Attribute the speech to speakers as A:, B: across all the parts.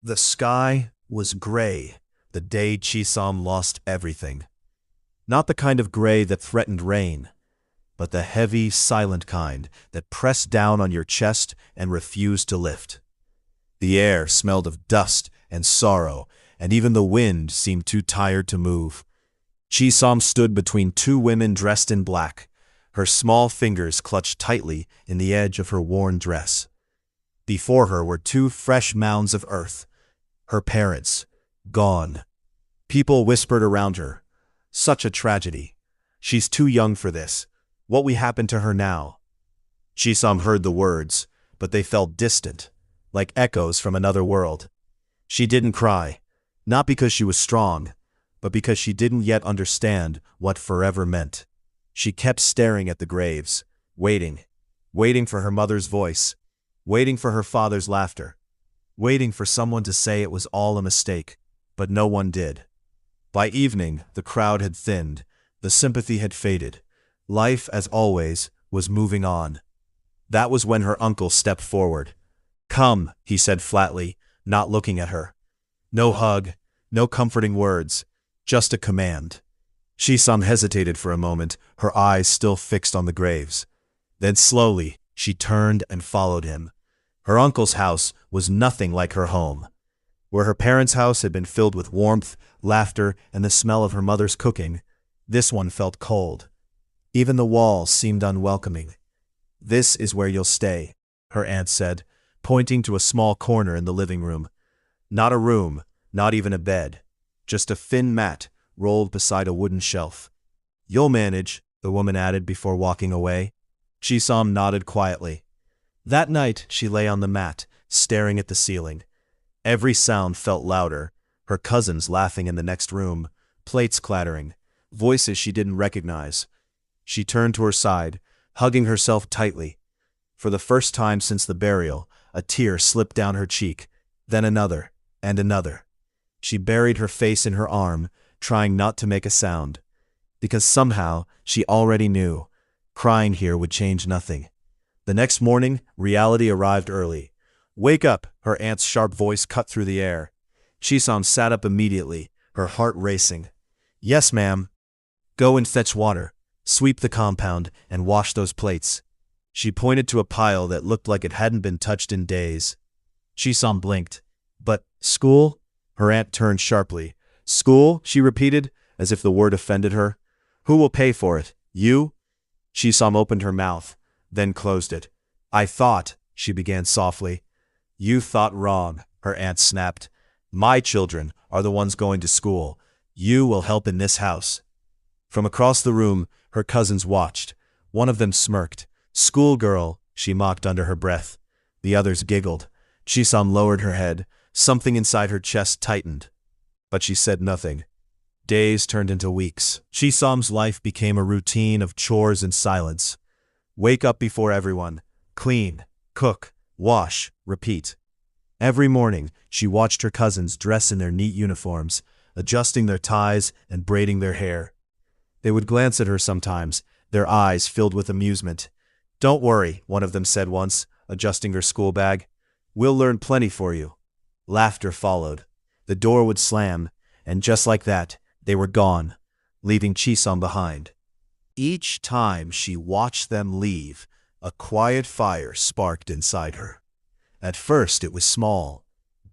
A: The sky was gray the day Chisam lost everything. Not the kind of gray that threatened rain, but the heavy, silent kind that pressed down on your chest and refused to lift. The air smelled of dust and sorrow, and even the wind seemed too tired to move. Chisam stood between two women dressed in black, her small fingers clutched tightly in the edge of her worn dress. Before her were two fresh mounds of earth, her parents, gone. People whispered around her, "Such a tragedy. She's too young for this. What will happen to her now?" Chisam heard the words, but they felt distant, like echoes from another world. She didn't cry, not because she was strong, but because she didn't yet understand what forever meant. She kept staring at the graves, waiting for her mother's voice, waiting for her father's laughter, waiting for someone to say it was all a mistake, but no one did. By evening, the crowd had thinned, the sympathy had faded. Life, as always, was moving on. That was when her uncle stepped forward. "Come," he said flatly, not looking at her. No hug, no comforting words, just a command. Chisam hesitated for a moment, her eyes still fixed on the graves. Then slowly, she turned and followed him. Her uncle's house was nothing like her home. Where her parents' house had been filled with warmth, laughter, and the smell of her mother's cooking, this one felt cold. Even the walls seemed unwelcoming. "This is where you'll stay," her aunt said, pointing to a small corner in the living room. Not a room, not even a bed, just a thin mat rolled beside a wooden shelf. "You'll manage," the woman added before walking away. Chisam nodded quietly. That night, she lay on the mat, staring at the ceiling. Every sound felt louder, her cousins laughing in the next room, plates clattering, voices she didn't recognize. She turned to her side, hugging herself tightly. For the first time since the burial, a tear slipped down her cheek, then another, and another. She buried her face in her arm, trying not to make a sound. Because somehow, she already knew, crying here would change nothing. The next morning, reality arrived early. "Wake up," her aunt's sharp voice cut through the air. Chisam sat up immediately, her heart racing. "Yes, ma'am." "Go and fetch water, sweep the compound, and wash those plates." She pointed to a pile that looked like it hadn't been touched in days. Chisam blinked. "But school?" Her aunt turned sharply. "School?" she repeated, as if the word offended her. "Who will pay for it? You?" Chisam opened her mouth, then closed it. "I thought," she began softly. "You thought wrong," her aunt snapped. "My children are the ones going to school. You will help in this house." From across the room, her cousins watched. One of them smirked. "Schoolgirl," she mocked under her breath. The others giggled. Chisam lowered her head. Something inside her chest tightened. But she said nothing. Days turned into weeks. Chisam's life became a routine of chores and silence. Wake up before everyone. Clean. Cook. Wash. Repeat. Every morning, she watched her cousins dress in their neat uniforms, adjusting their ties and braiding their hair. They would glance at her sometimes, their eyes filled with amusement. "Don't worry," one of them said once, adjusting her school bag. "We'll learn plenty for you." Laughter followed. The door would slam, and just like that, they were gone, leaving Chisam behind. Each time she watched them leave, a quiet fire sparked inside her. At first it was small,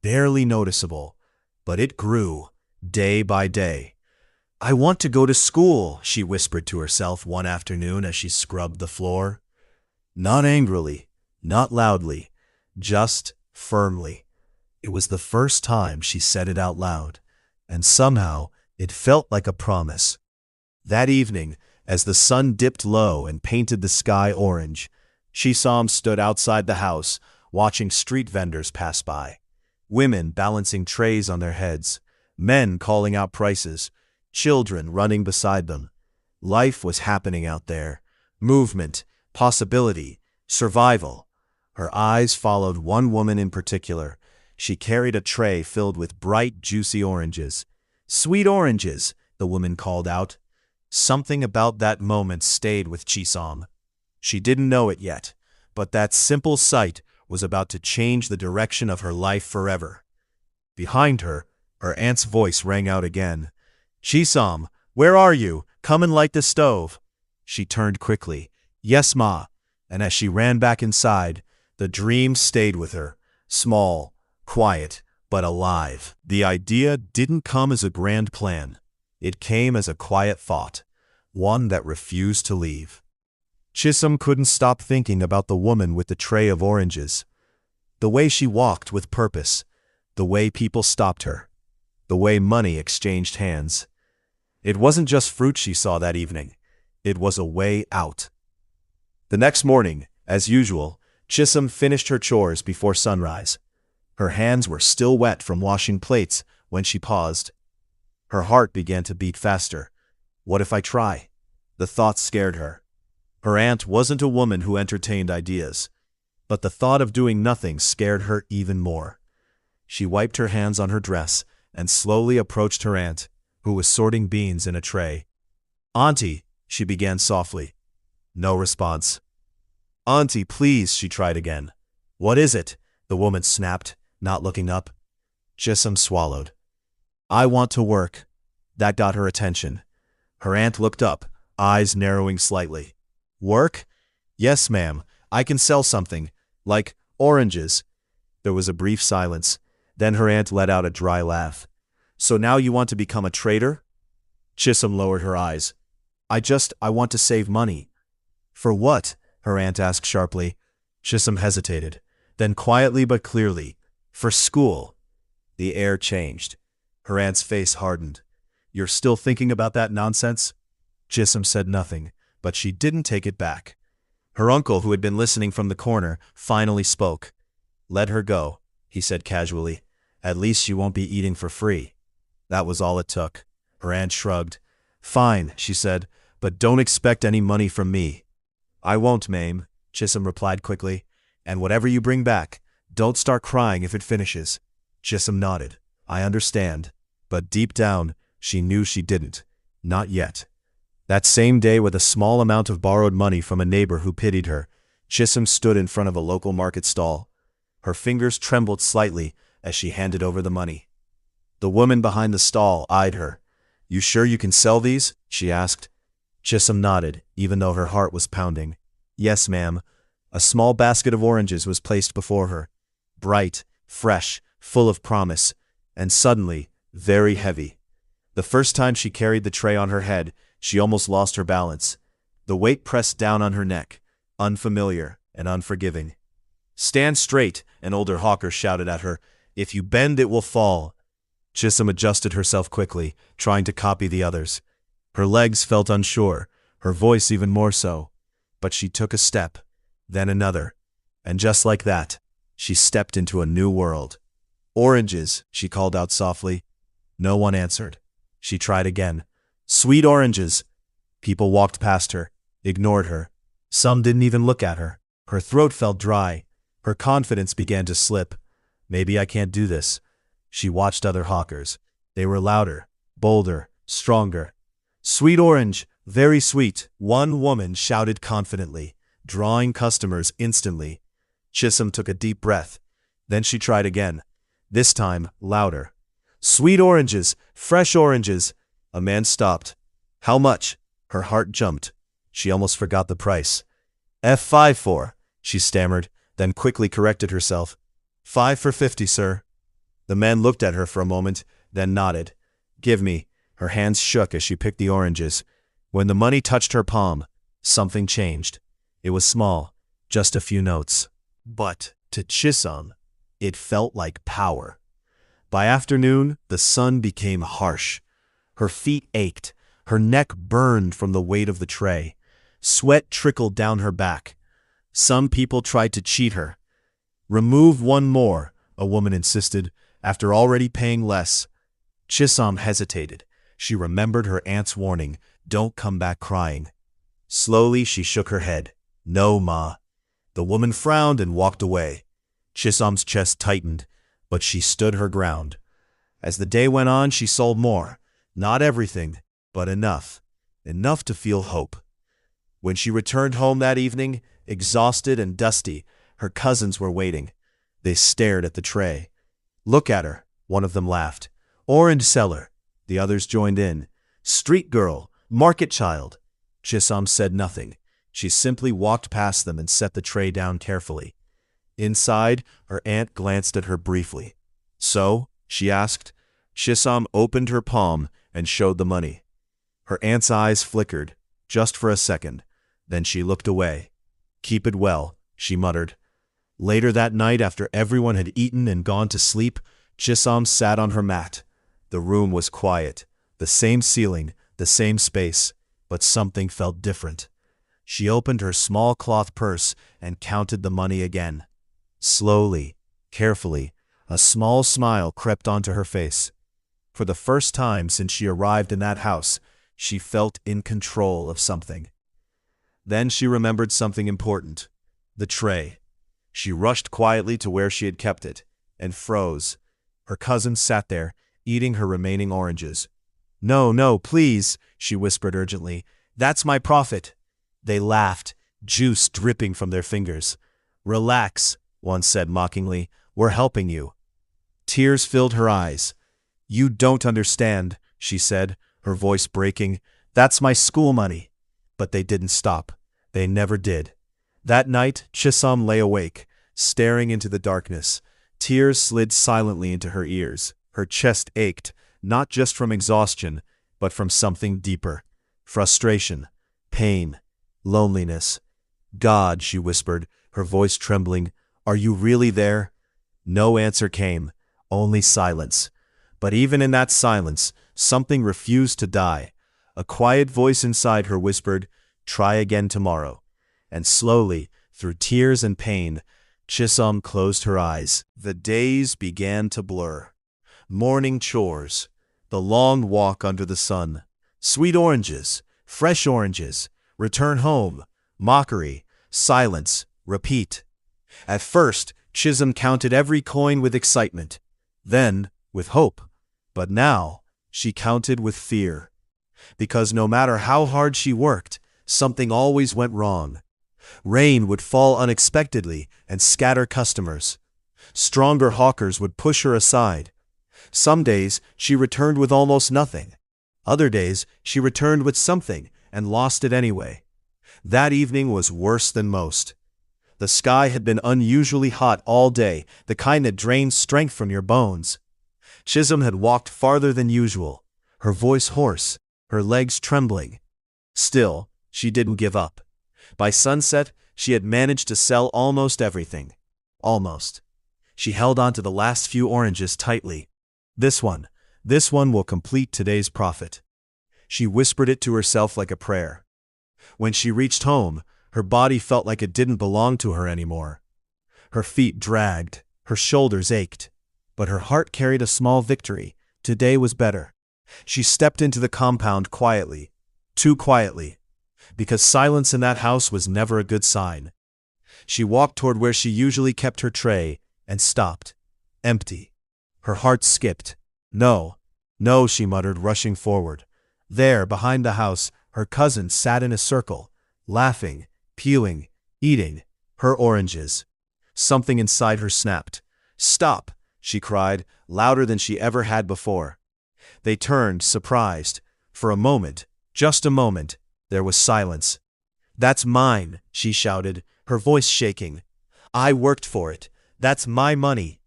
A: barely noticeable, but it grew, day by day. "I want to go to school," she whispered to herself one afternoon as she scrubbed the floor. Not angrily, not loudly, just firmly. It was the first time she said it out loud, and somehow it felt like a promise. That evening, as the sun dipped low and painted the sky orange, Chisam stood outside the house, watching street vendors pass by. Women balancing trays on their heads, men calling out prices, children running beside them. Life was happening out there. Movement, possibility, survival. Her eyes followed one woman in particular. She carried a tray filled with bright, juicy oranges. "Sweet oranges," the woman called out. Something about that moment stayed with Chisam. She didn't know it yet, but that simple sight was about to change the direction of her life forever. Behind her, her aunt's voice rang out again. "Chisom, where are you? Come and light the stove." She turned quickly. "Yes, ma." And as she ran back inside, the dream stayed with her. Small, quiet, but alive. The idea didn't come as a grand plan. It came as a quiet thought, one that refused to leave. Chisom couldn't stop thinking about the woman with the tray of oranges. The way she walked with purpose, the way people stopped her, the way money exchanged hands. It wasn't just fruit she saw that evening. It was a way out. The next morning, as usual, Chisom finished her chores before sunrise. Her hands were still wet from washing plates when she paused. Her heart began to beat faster. What if I try? The thought scared her. Her aunt wasn't a woman who entertained ideas, but the thought of doing nothing scared her even more. She wiped her hands on her dress and slowly approached her aunt, who was sorting beans in a tray. "Auntie," she began softly. No response. "Auntie, please," she tried again. "What is it?" the woman snapped, not looking up. Chisom swallowed. "I want to work." That got her attention. Her aunt looked up, eyes narrowing slightly. "Work?" "Yes, ma'am. I can sell something, like oranges." There was a brief silence. Then her aunt let out a dry laugh. "So now you want to become a trader?" Chisom lowered her eyes. I want to save money." "For what?" her aunt asked sharply. Chisom hesitated. Then quietly but clearly, "For school." The air changed. Her aunt's face hardened. "You're still thinking about that nonsense?" Chisom said nothing, but she didn't take it back. Her uncle, who had been listening from the corner, finally spoke. "Let her go," he said casually. "At least she won't be eating for free." That was all it took. Her aunt shrugged. "Fine," she said, "but don't expect any money from me." "I won't, ma'am," Chisom replied quickly. "And whatever you bring back, don't start crying if it finishes." Chisom nodded. "I understand." But deep down, she knew she didn't. Not yet. That same day, with a small amount of borrowed money from a neighbor who pitied her, Chisom stood in front of a local market stall. Her fingers trembled slightly as she handed over the money. The woman behind the stall eyed her. "You sure you can sell these?" she asked. Chisom nodded, even though her heart was pounding. "Yes, ma'am." A small basket of oranges was placed before her. Bright, fresh, full of promise, and suddenly, very heavy. The first time she carried the tray on her head, she almost lost her balance. The weight pressed down on her neck, unfamiliar and unforgiving. "Stand straight," an older hawker shouted at her. "If you bend, it will fall." Chisom adjusted herself quickly, trying to copy the others. Her legs felt unsure, her voice even more so. But she took a step, then another, and just like that, she stepped into a new world. "Oranges," she called out softly. No one answered. She tried again. "Sweet oranges." People walked past her, ignored her. Some didn't even look at her. Her throat felt dry. Her confidence began to slip. "Maybe I can't do this." She watched other hawkers. They were louder, bolder, stronger. "Sweet orange, very sweet," one woman shouted confidently, drawing customers instantly. Chisom took a deep breath. Then she tried again, this time louder. "Sweet oranges, fresh oranges." A man stopped. "How much?" Her heart jumped. She almost forgot the price. "F5 for," she stammered, then quickly corrected herself. "5 for 50, sir." The man looked at her for a moment, then nodded. "Give me." Her hands shook as she picked the oranges. When the money touched her palm, something changed. It was small, just a few notes. But to Chisom, it felt like power. By afternoon, the sun became harsh. Her feet ached. Her neck burned from the weight of the tray. Sweat trickled down her back. Some people tried to cheat her. "Remove one more," a woman insisted, after already paying less. Chisom hesitated. She remembered her aunt's warning, "Don't come back crying." Slowly, she shook her head. "No, ma." The woman frowned and walked away. Chisom's chest tightened, but she stood her ground. As the day went on, she sold more. Not everything, but enough. Enough to feel hope. When she returned home that evening, exhausted and dusty, her cousins were waiting. They stared at the tray. "Look at her," One of them laughed. Orange seller. The others joined in. Street girl. Market child. Chisom said nothing. She simply walked past them and set the tray down carefully. Inside, her aunt glanced at her briefly. So? She asked. Chisom opened her palm and showed the money. Her aunt's eyes flickered, just for a second. Then she looked away. Keep it well, she muttered. Later that night, after everyone had eaten and gone to sleep, Chisom sat on her mat. The room was quiet. The same ceiling, the same space, but something felt different. She opened her small cloth purse and counted the money again. Slowly, carefully, a small smile crept onto her face. For the first time since she arrived in that house, she felt in control of something. Then she remembered something important. The tray. She rushed quietly to where she had kept it, and froze. Her cousin sat there, eating her remaining oranges. No, no, please, she whispered urgently. That's my profit. They laughed, juice dripping from their fingers. Relax, one said mockingly. We're helping you. Tears filled her eyes. You don't understand, she said, her voice breaking. That's my school money. But they didn't stop. They never did. That night, Chisom lay awake, staring into the darkness. Tears slid silently into her ears. Her chest ached, not just from exhaustion, but from something deeper. Frustration, pain, loneliness. God, she whispered, her voice trembling, are you really there? No answer came, only silence. But even in that silence, something refused to die. A quiet voice inside her whispered, try again tomorrow. And slowly, through tears and pain, Chisom closed her eyes. The days began to blur. Morning chores, the long walk under the sun, sweet oranges, fresh oranges, return home, mockery, silence, repeat. At first, Chisom counted every coin with excitement, then with hope. But now, she counted with fear. Because no matter how hard she worked, something always went wrong. Rain would fall unexpectedly and scatter customers. Stronger hawkers would push her aside. Some days, she returned with almost nothing. Other days, she returned with something and lost it anyway. That evening was worse than most. The sky had been unusually hot all day, the kind that drains strength from your bones. Chisom had walked farther than usual, her voice hoarse, her legs trembling. Still, she didn't give up. By sunset, she had managed to sell almost everything. Almost. She held on to the last few oranges tightly. This one will complete today's profit. She whispered it to herself like a prayer. When she reached home, her body felt like it didn't belong to her anymore. Her feet dragged, her shoulders ached. But her heart carried a small victory. Today was better. She stepped into the compound quietly. Too quietly. Because silence in that house was never a good sign. She walked toward where she usually kept her tray, and stopped. Empty. Her heart skipped. No, no, she muttered, rushing forward. There, behind the house, her cousin sat in a circle, laughing, peeling, eating her oranges. Something inside her snapped. Stop, she cried, louder than she ever had before. They turned, surprised. For a moment, just a moment, there was silence. That's mine, she shouted, her voice shaking. I worked for it. That's my money.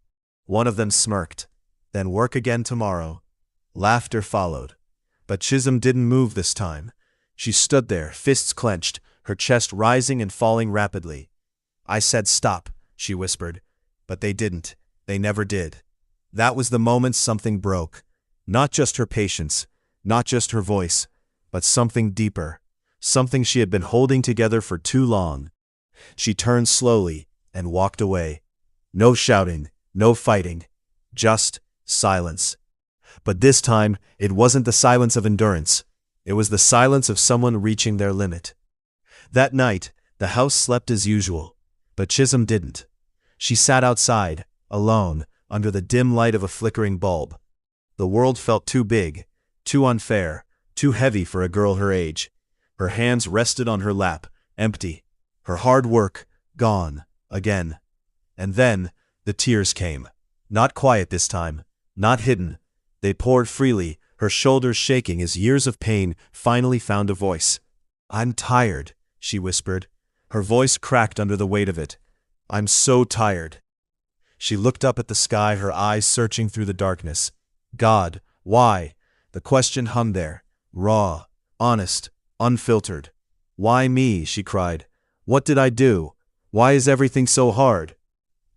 A: One of them smirked. Then work again tomorrow. Laughter followed. But Chisom didn't move this time. She stood there, fists clenched, her chest rising and falling rapidly. I said stop, she whispered. But they didn't. They never did. That was the moment something broke. Not just her patience, not just her voice, but something deeper. Something she had been holding together for too long. She turned slowly and walked away. No shouting, no fighting. Just silence. But this time, it wasn't the silence of endurance. It was the silence of someone reaching their limit. That night, the house slept as usual. But Chisom didn't. She sat outside, alone, under the dim light of a flickering bulb. The world felt too big, too unfair, too heavy for a girl her age. Her hands rested on her lap, empty. Her hard work, gone, again. And then, the tears came. Not quiet this time. Not hidden. They poured freely, her shoulders shaking as years of pain finally found a voice. "I'm tired," she whispered. Her voice cracked under the weight of it. "I'm so tired." She looked up at the sky, her eyes searching through the darkness. God, why? The question hung there, raw, honest, unfiltered. "Why me?" she cried. "What did I do? Why is everything so hard?"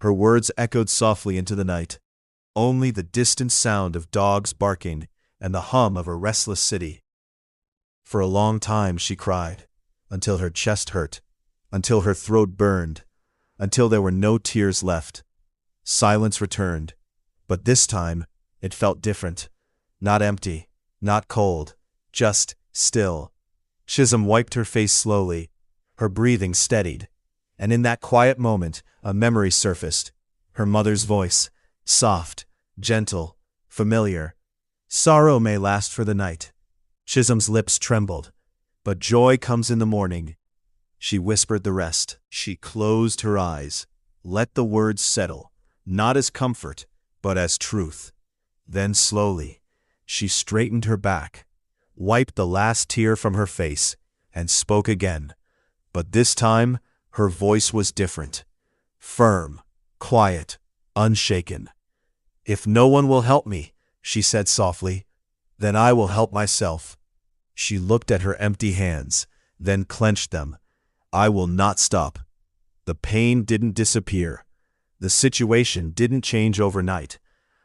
A: Her words echoed softly into the night. Only the distant sound of dogs barking and the hum of a restless city. For a long time she cried, until her chest hurt, until her throat burned, until there were no tears left. Silence returned, but this time it felt different. Not empty, not cold, just still. Chisholm wiped her face slowly. Her breathing steadied, and in that quiet moment a memory surfaced. Her mother's voice, soft, gentle, familiar. "Sorrow may last for the night." Chisholm's lips trembled. "But joy comes in the morning." She whispered the rest. She closed her eyes. Let the words settle, not as comfort, but as truth. Then slowly, she straightened her back, wiped the last tear from her face, and spoke again. But this time, her voice was different. Firm, quiet, unshaken. "If no one will help me," she said softly, "then I will help myself." She looked at her empty hands, then clenched them. "I will not stop." The pain didn't disappear. The situation didn't change overnight.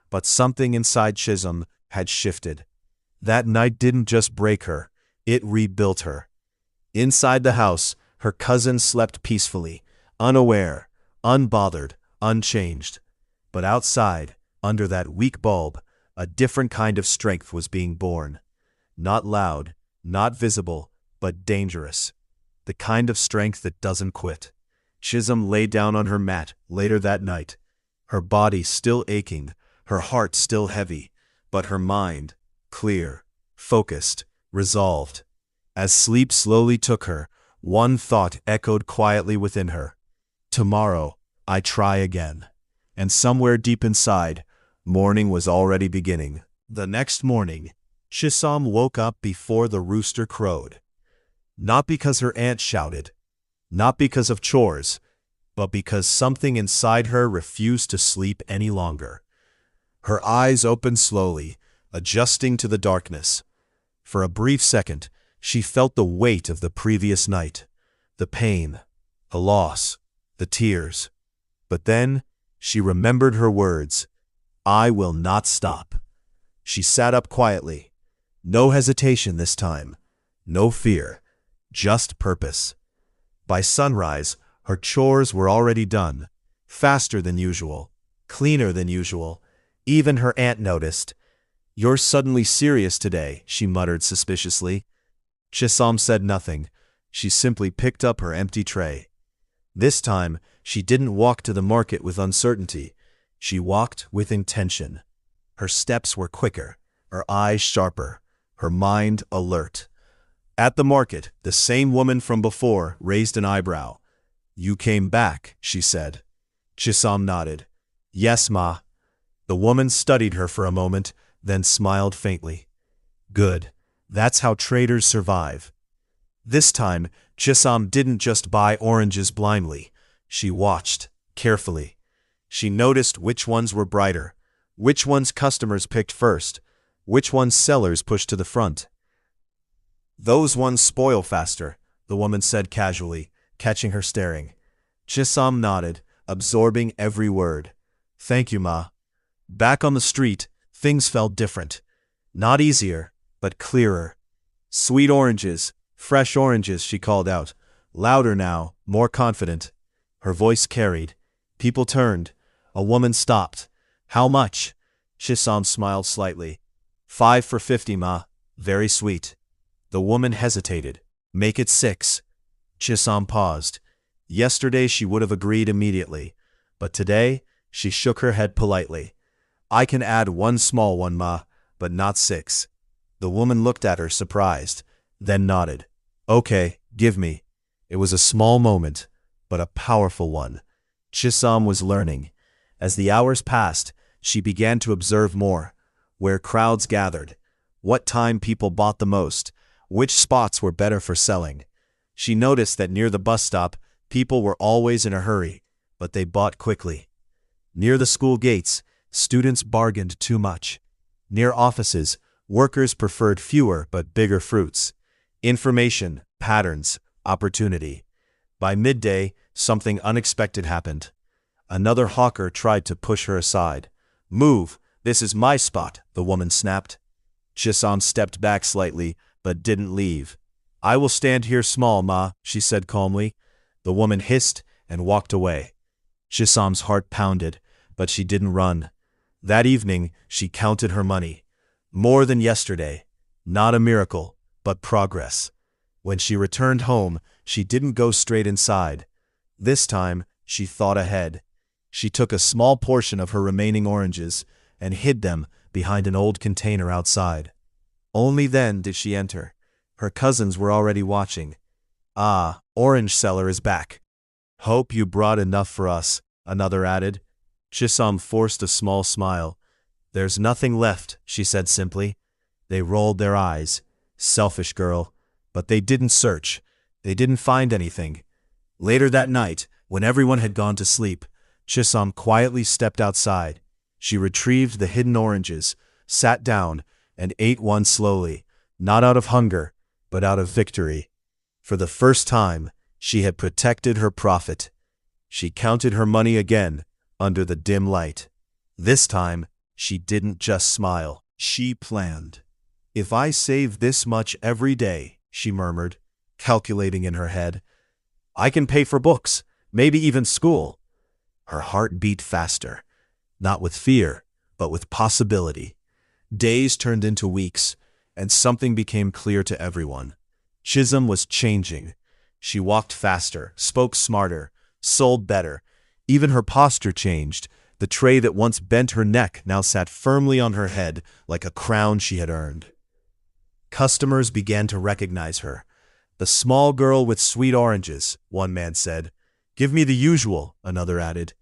A: But something inside Chisholm had shifted. That night didn't just break her, it rebuilt her. Inside the house, her cousin slept peacefully, unaware, unbothered, unchanged. But outside, under that weak bulb, a different kind of strength was being born. Not loud, not visible, but dangerous. The kind of strength that doesn't quit. Chisholm lay down on her mat later that night, her body still aching, her heart still heavy, but her mind clear, focused, resolved. As sleep slowly took her, one thought echoed quietly within her. "Tomorrow, I try again." And somewhere deep inside, morning was already beginning. The next morning, Chisholm woke up before the rooster crowed. Not because her aunt shouted, not because of chores, but because something inside her refused to sleep any longer. Her eyes opened slowly, adjusting to the darkness. For a brief second, she felt the weight of the previous night, the pain, the loss, the tears. But then, she remembered her words, "I will not stop." She sat up quietly. No hesitation this time, no fear, just purpose. By sunrise, her chores were already done, faster than usual, cleaner than usual. Even her aunt noticed. "You're suddenly serious today," she muttered suspiciously. Chisholm said nothing. She simply picked up her empty tray. This time, she didn't walk to the market with uncertainty. She walked with intention. Her steps were quicker, her eyes sharper, her mind alert. At the market, the same woman from before raised an eyebrow. "You came back," she said. Chisholm nodded. "Yes, ma." The woman studied her for a moment, then smiled faintly. "Good. That's how traders survive." This time, Chisholm didn't just buy oranges blindly. She watched, carefully. She noticed which ones were brighter, which ones customers picked first, which ones sellers pushed to the front. "Those ones spoil faster," the woman said casually, catching her staring. Chisholm nodded, absorbing every word. "Thank you, ma." Back on the street, things felt different. Not easier, but clearer. "Sweet oranges, fresh oranges," she called out. Louder now, more confident. Her voice carried. People turned. A woman stopped. "How much?" Chisholm smiled slightly. "5 for 50, ma. Very sweet." The woman hesitated. "Make it 6. Chisholm paused. Yesterday she would have agreed immediately, but today she shook her head politely. "I can add 1 small one, ma, but not 6. The woman looked at her surprised, then nodded. "Okay, give me." It was a small moment, but a powerful one. Chisholm was learning. As the hours passed, she began to observe more, where crowds gathered, what time people bought the most, which spots were better for selling. She noticed that near the bus stop, people were always in a hurry, but they bought quickly. Near the school gates, students bargained too much. Near offices, workers preferred fewer but bigger fruits. Information, patterns, opportunity. By midday, something unexpected happened. Another hawker tried to push her aside. "Move, this is my spot," the woman snapped. Chisholm stepped back slightly, but didn't leave. "I will stand here small, ma," she said calmly. The woman hissed and walked away. Chisholm's heart pounded, but she didn't run. That evening, she counted her money. More than yesterday. Not a miracle, but progress. When she returned home, she didn't go straight inside. This time, she thought ahead. She took a small portion of her remaining oranges and hid them behind an old container outside. Only then did she enter. Her cousins were already watching. "Ah, orange seller is back. Hope you brought enough for us," another added. Chisholm forced a small smile. "There's nothing left," she said simply. They rolled their eyes. Selfish girl. But they didn't search. They didn't find anything. Later that night, when everyone had gone to sleep, Chisholm quietly stepped outside. She retrieved the hidden oranges, sat down, and ate one slowly, not out of hunger, but out of victory. For the first time, she had protected her profit. She counted her money again, under the dim light. This time, she didn't just smile. She planned. "If I save this much every day," she murmured, calculating in her head, "I can pay for books, maybe even school." Her heart beat faster, not with fear, but with possibility. Days turned into weeks, and something became clear to everyone. Chisholm was changing. She walked faster, spoke smarter, sold better. Even her posture changed. The tray that once bent her neck now sat firmly on her head like a crown she had earned. Customers began to recognize her. "The small girl with sweet oranges," one man said. "Give me the usual," another added.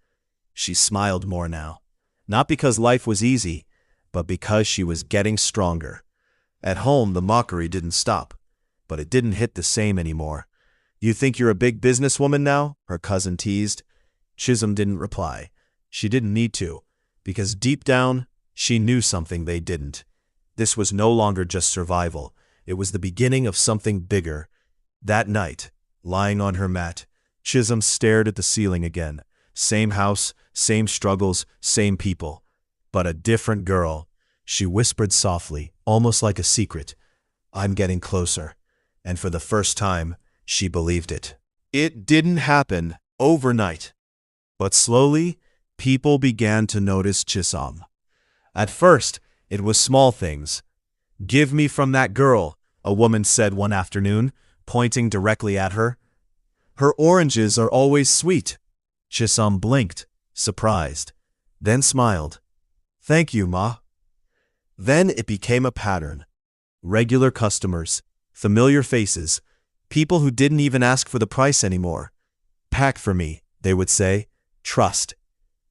A: She smiled more now. Not because life was easy, but because she was getting stronger. At home, the mockery didn't stop, but it didn't hit the same anymore. "You think you're a big businesswoman now?" her cousin teased. Chisholm didn't reply. She didn't need to, because deep down, she knew something they didn't. This was no longer just survival. It was the beginning of something bigger. That night, lying on her mat, Chisholm stared at the ceiling again. Same house, same struggles, same people. But a different girl. She whispered softly, almost like a secret, "I'm getting closer." And for the first time, she believed it. It didn't happen overnight. But slowly, people began to notice Chisholm. At first, it was small things. "Give me from that girl," a woman said one afternoon, pointing directly at her. "Her oranges are always sweet." Chisholm blinked, surprised, then smiled. "Thank you, Ma." Then it became a pattern. Regular customers, familiar faces, people who didn't even ask for the price anymore. "Pack for me," they would say. Trust.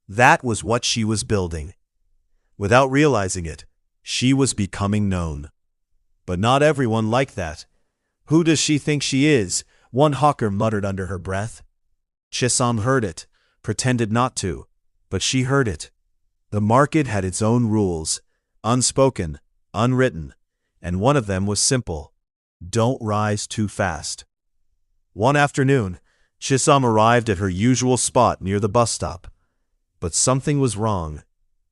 A: That was what she was building. Without realizing it, she was becoming known. But not everyone liked that. "Who does she think she is?" one hawker muttered under her breath. Chisholm heard it, pretended not to, but she heard it. The market had its own rules, unspoken, unwritten, and one of them was simple: don't rise too fast. One afternoon, Chisholm arrived at her usual spot near the bus stop. But something was wrong.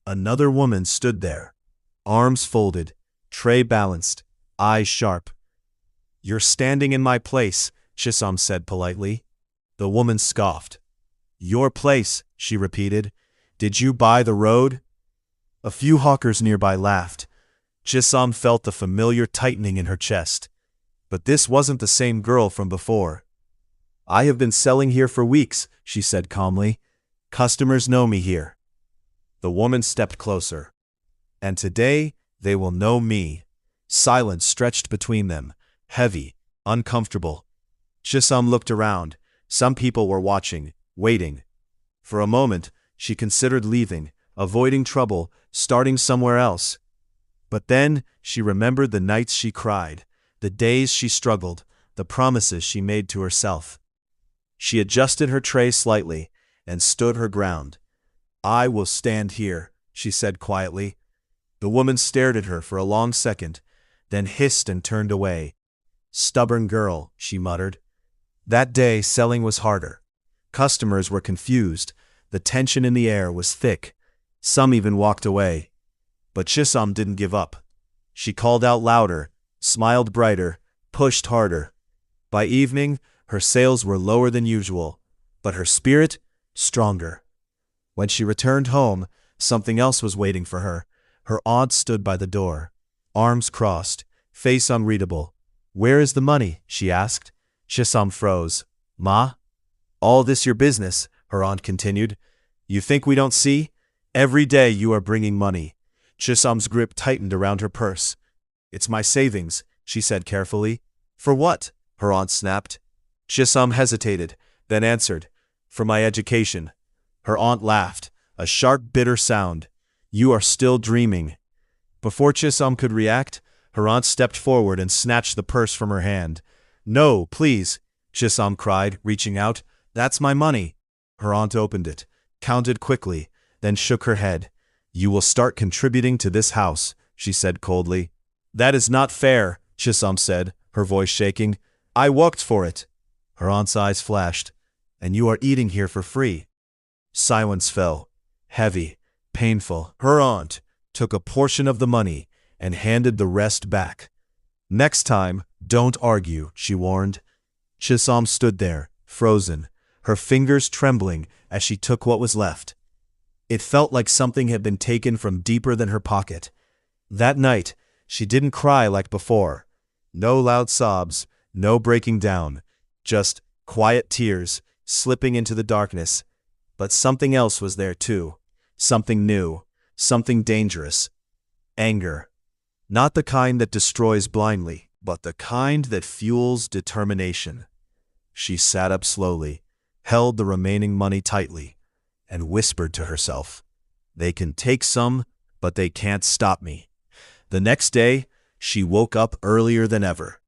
A: Another woman stood there, arms folded, tray balanced, eyes sharp. "You're standing in my place," Chisholm said politely. The woman scoffed. "Your place," she repeated. "Did you buy the road?" A few hawkers nearby laughed. Chisholm felt the familiar tightening in her chest. But this wasn't the same girl from before. "I have been selling here for weeks," she said calmly. "Customers know me here." The woman stepped closer. "And today, they will know me." Silence stretched between them, heavy, uncomfortable. Chisholm looked around. Some people were watching, waiting. For a moment, she considered leaving, avoiding trouble, starting somewhere else. But then she remembered the nights she cried, the days she struggled, the promises she made to herself. She adjusted her tray slightly and stood her ground. "I will stand here," she said quietly. The woman stared at her for a long second, then hissed and turned away. "Stubborn girl," she muttered. That day, selling was harder. Customers were confused. The tension in the air was thick. Some even walked away. But Chisom didn't give up. She called out louder, smiled brighter, pushed harder. By evening, her sales were lower than usual, but her spirit stronger. When she returned home, something else was waiting for her. Her aunt stood by the door, arms crossed, face unreadable. "Where is the money?" she asked. Chisom froze. "Ma? All this your business," her aunt continued. "You think we don't see? Every day you are bringing money." Chisom's grip tightened around her purse. "It's my savings," she said carefully. "For what?" her aunt snapped. Chisom hesitated, then answered, "For my education." Her aunt laughed, a sharp, bitter sound. "You are still dreaming." Before Chisom could react, her aunt stepped forward and snatched the purse from her hand. "No, please," Chisom cried, reaching out. "That's my money." Her aunt opened it, counted quickly, then shook her head. "You will start contributing to this house," she said coldly. "That is not fair," Chisom said, her voice shaking. "I worked for it." Her aunt's eyes flashed. "And you are eating here for free." Silence fell, heavy, painful. Her aunt took a portion of the money and handed the rest back. "Next time, don't argue," she warned. Chisom stood there, frozen, her fingers trembling as she took what was left. It felt like something had been taken from deeper than her pocket. That night, she didn't cry like before. No loud sobs, no breaking down, just quiet tears slipping into the darkness. But something else was there too. Something new, something dangerous. Anger. Not the kind that destroys blindly, but the kind that fuels determination. She sat up slowly, held the remaining money tightly, and whispered to herself, "They can take some, but they can't stop me." The next day, she woke up earlier than ever.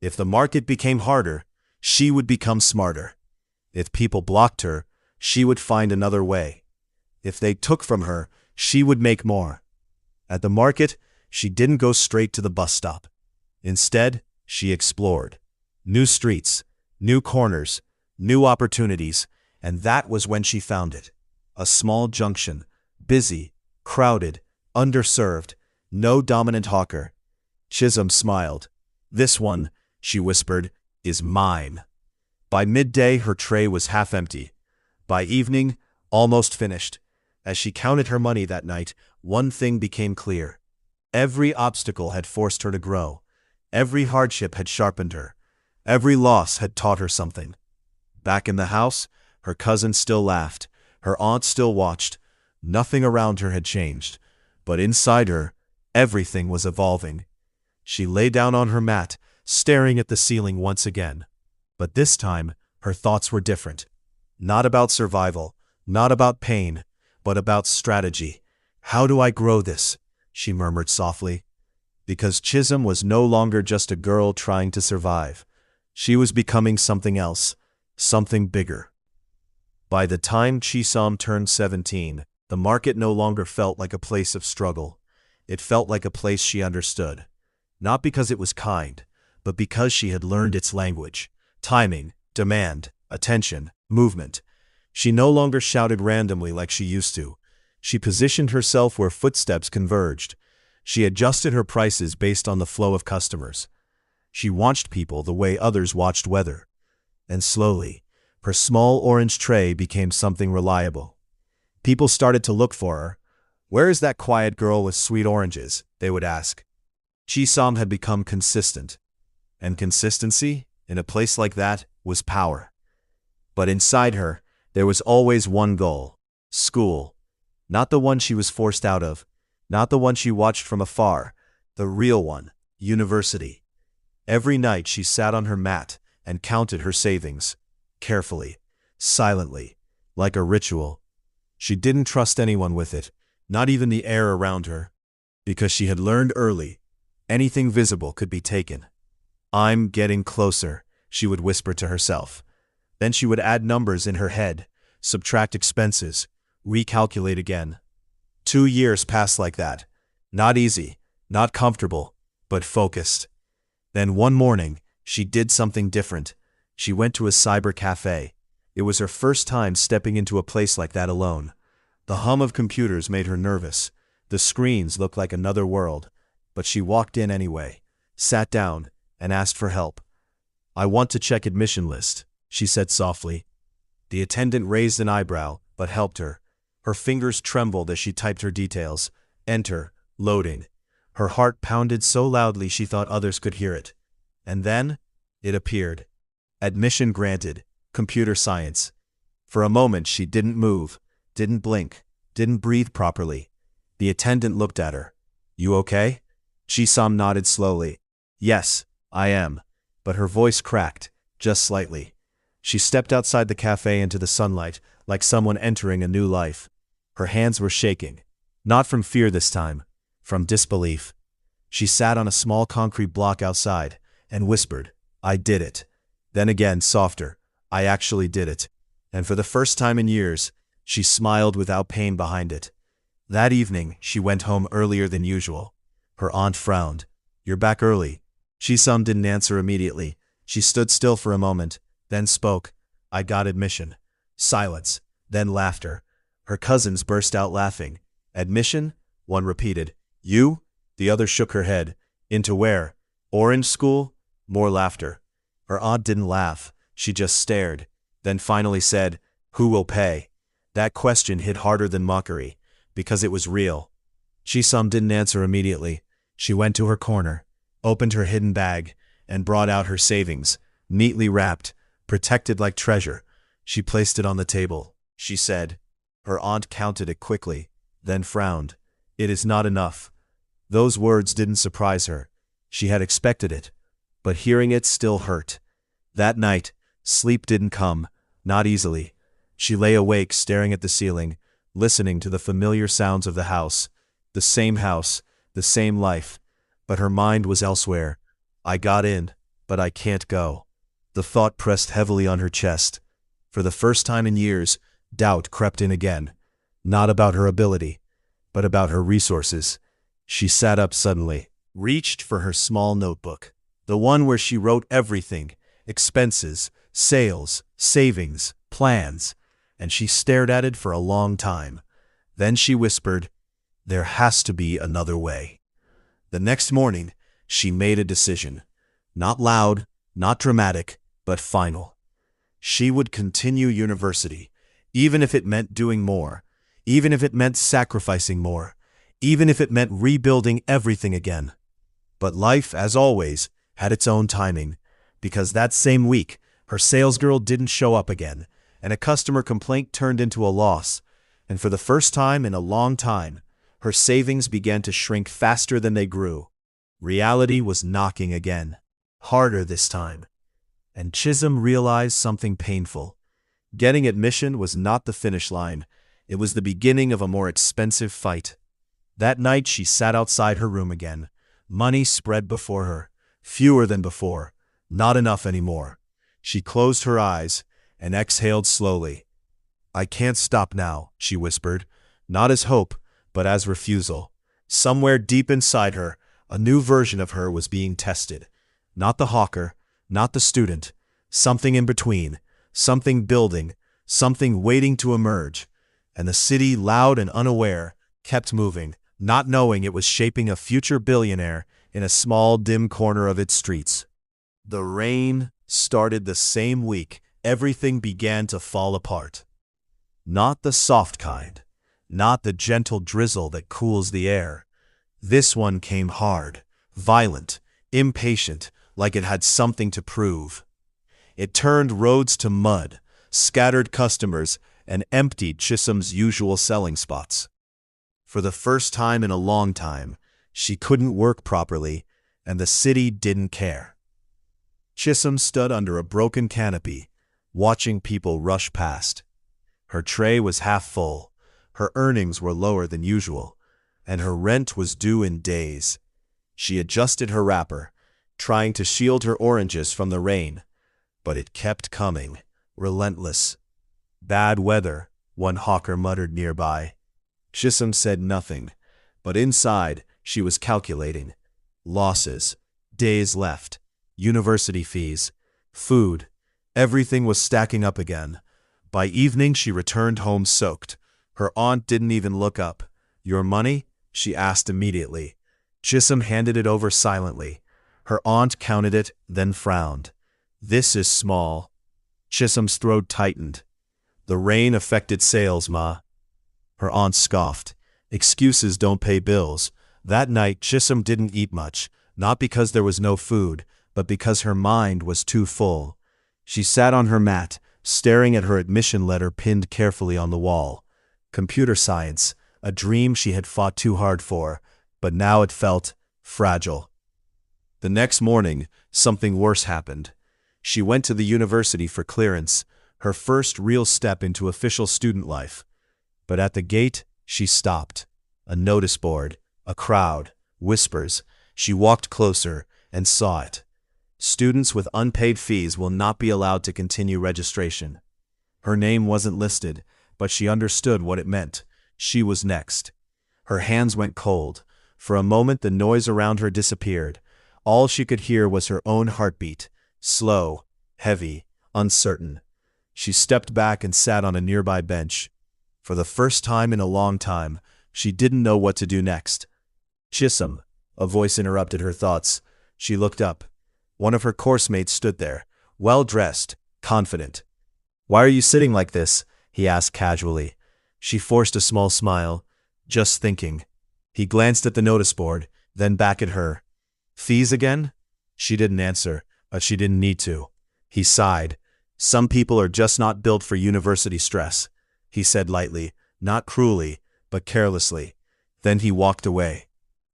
A: If the market became harder, she would become smarter. If people blocked her, she would find another way. If they took from her, she would make more. At the market, she didn't go straight to the bus stop. Instead, she explored. New streets, new corners, new opportunities, and that was when she found it. A small junction, busy, crowded, underserved, no dominant hawker. Chisom smiled. "This one," she whispered, "is mine." By midday, her tray was half empty. By evening, almost finished. As she counted her money that night, one thing became clear. Every obstacle had forced her to grow. Every hardship had sharpened her. Every loss had taught her something. Back in the house, her cousin still laughed. Her aunt still watched. Nothing around her had changed. But inside her, everything was evolving. She lay down on her mat, staring at the ceiling once again. But this time, her thoughts were different. Not about survival, not about pain, but about strategy. "How do I grow this?" she murmured softly. Because Chisom was no longer just a girl trying to survive. She was becoming something else, something bigger. By the time Chisom turned 17, the market no longer felt like a place of struggle. It felt like a place she understood. Not because it was kind, but because she had learned its language. Timing, demand, attention, movement. She no longer shouted randomly like she used to. She positioned herself where footsteps converged. She adjusted her prices based on the flow of customers. She watched people the way others watched weather. And slowly, her small orange tray became something reliable. People started to look for her. "Where is that quiet girl with sweet oranges?" they would ask. Chisom had become consistent. And consistency, in a place like that, was power. But inside her, there was always one goal: school. Not the one she was forced out of, not the one she watched from afar, the real one, university. Every night she sat on her mat and counted her savings, carefully, silently, like a ritual. She didn't trust anyone with it, not even the air around her. because she had learned early, anything visible could be taken. "I'm getting closer," she would whisper to herself. Then she would add numbers in her head, subtract expenses, recalculate again. 2 years passed like that. Not easy, not comfortable, but focused. Then one morning, she did something different. She went to a cyber cafe. It was her first time stepping into a place like that alone. The hum of computers made her nervous. The screens looked like another world. But she walked in anyway, sat down, and asked for help. "I want to check admission list," she said softly. The attendant raised an eyebrow, but helped her. Her fingers trembled as she typed her details. Enter, loading. Her heart pounded so loudly she thought others could hear it. And then, it appeared. Admission granted, computer science. For a moment she didn't move, didn't blink, didn't breathe properly. The attendant looked at her. "You okay?" Chisam nodded slowly. "Yes, I am." But her voice cracked, just slightly. She stepped outside the cafe into the sunlight, like someone entering a new life. Her hands were shaking. Not from fear this time, from disbelief. She sat on a small concrete block outside and whispered, "I did it." Then again, softer, "I actually did it." And for the first time in years, she smiled without pain behind it. That evening, she went home earlier than usual. Her aunt frowned. "You're back early." Chisam didn't answer immediately. She stood still for a moment, then spoke. "I got admission." Silence, then laughter. Her cousins burst out laughing. "Admission?" one repeated. "You?" The other shook her head. "Into where? Orange School?" More laughter. Her aunt didn't laugh. She just stared, then finally said, "Who will pay?" That question hit harder than mockery, because it was real. Chisam didn't answer immediately. She went to her corner, opened her hidden bag, and brought out her savings, neatly wrapped, protected like treasure. She placed it on the table. She said. Her aunt counted it quickly, then frowned. "It is not enough." Those words didn't surprise her. She had expected it, but hearing it still hurt. That night, sleep didn't come, not easily. She lay awake staring at the ceiling, listening to the familiar sounds of the house, the same life, but her mind was elsewhere. "I got in, but I can't go." The thought pressed heavily on her chest. For the first time in years, doubt crept in again, not about her ability, but about her resources. She sat up suddenly, reached for her small notebook, the one where she wrote everything, expenses, sales, savings, plans, and she stared at it for a long time. Then she whispered, "There has to be another way." The next morning, she made a decision. Not loud, not dramatic, but final. She would continue university, even if it meant doing more, even if it meant sacrificing more, even if it meant rebuilding everything again. But life, as always, had its own timing, because that same week, her salesgirl didn't show up again, and a customer complaint turned into a loss, and for the first time in a long time, her savings began to shrink faster than they grew. Reality was knocking again, harder this time. And Chisholm realized something painful. Getting admission was not the finish line. It was the beginning of a more expensive fight. That night she sat outside her room again. Money spread before her, fewer than before, not enough anymore. She closed her eyes and exhaled slowly. "I can't stop now," she whispered, not as hope, but as refusal. Somewhere deep inside her, a new version of her was being tested. Not the hawker, not the student, something in between, something building, something waiting to emerge. And the city, loud and unaware, kept moving, not knowing it was shaping a future billionaire in a small, dim corner of its streets. The rain started the same week. Everything began to fall apart. Not the soft kind, not the gentle drizzle that cools the air. This one came hard, violent, impatient, like it had something to prove. It turned roads to mud, scattered customers, and emptied Chisholm's usual selling spots. For the first time in a long time, she couldn't work properly, and the city didn't care. Chisholm stood under a broken canopy, watching people rush past. Her tray was half full. Her earnings were lower than usual. and her rent was due in days. She adjusted her wrapper, trying to shield her oranges from the rain, but it kept coming, relentless. "Bad weather," one hawker muttered nearby. Chisholm said nothing, but inside she was calculating. Losses, days left, university fees, food, everything was stacking up again. By evening she returned home soaked. Her aunt didn't even look up. "Your money?" she asked immediately. Chisholm handed it over silently. Her aunt counted it, then frowned. "This is small." Chisholm's throat tightened. "The rain affected sales, Ma." Her aunt scoffed. "Excuses don't pay bills." That night Chisholm didn't eat much, not because there was no food, but because her mind was too full. She sat on her mat, staring at her admission letter pinned carefully on the wall. Computer science, a dream she had fought too hard for, but now it felt fragile. The next morning, something worse happened. She went to the university for clearance, her first real step into official student life. But at the gate, she stopped. A notice board, a crowd, whispers. She walked closer and saw it. "Students with unpaid fees will not be allowed to continue registration." Her name wasn't listed, but she understood what it meant. She was next. Her hands went cold. For a moment the noise around her disappeared. All she could hear was her own heartbeat, slow, heavy, uncertain. She stepped back and sat on a nearby bench. For the first time in a long time, she didn't know what to do next. "Chisholm," a voice interrupted her thoughts. She looked up. One of her coursemates stood there, well-dressed, confident. "Why are you sitting like this?" he asked casually. She forced a small smile. "Just thinking." He glanced at the notice board, then back at her. "Fees again?" She didn't answer, but she didn't need to. He sighed. "Some people are just not built for university stress," he said lightly, not cruelly, but carelessly. Then he walked away.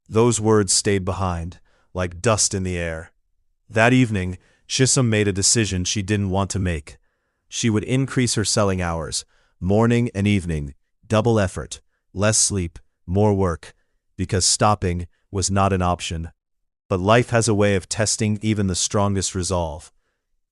A: Those words stayed behind, like dust in the air. That evening, Chisholm made a decision she didn't want to make. She would increase her selling hours, morning and evening, double effort, less sleep, more work, because stopping was not an option. But life has a way of testing even the strongest resolve.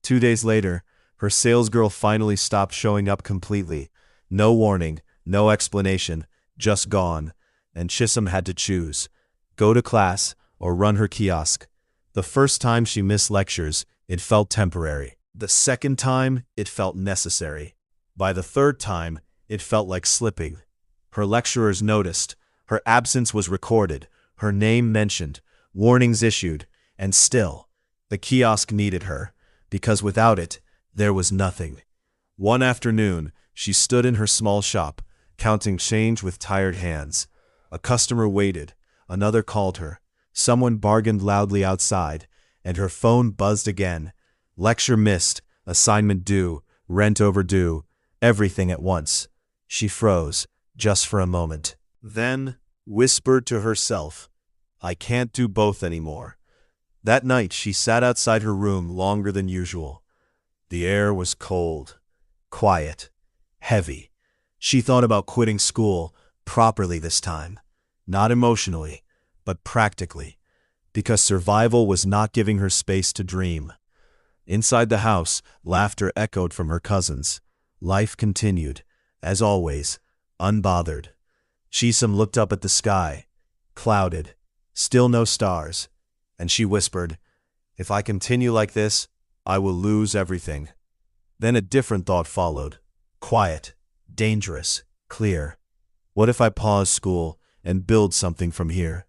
A: 2 days later, her salesgirl finally stopped showing up completely. No warning, no explanation, just gone. And Chisholm had to choose: go to class or run her kiosk. The first time she missed lectures, it felt temporary. The second time, it felt necessary. By the third time, it felt like slipping. Her lecturers noticed. Her absence was recorded, her name mentioned, warnings issued, and still, the kiosk needed her, because without it, there was nothing. One afternoon, she stood in her small shop, counting change with tired hands. A customer waited, another called her. Someone bargained loudly outside, and her phone buzzed again. Lecture missed, assignment due, rent overdue, everything at once. She froze, just for a moment. Then, whispered to herself, "I can't do both anymore." That night she sat outside her room longer than usual. The air was cold, quiet, heavy. She thought about quitting school, properly this time. Not emotionally, but practically, because survival was not giving her space to dream. Inside the house, laughter echoed from her cousins. Life continued, as always, unbothered. Chisholm looked up at the sky, clouded, still no stars, and she whispered, "If I continue like this, I will lose everything." Then a different thought followed, quiet, dangerous, clear. What if I pause school and build something from here?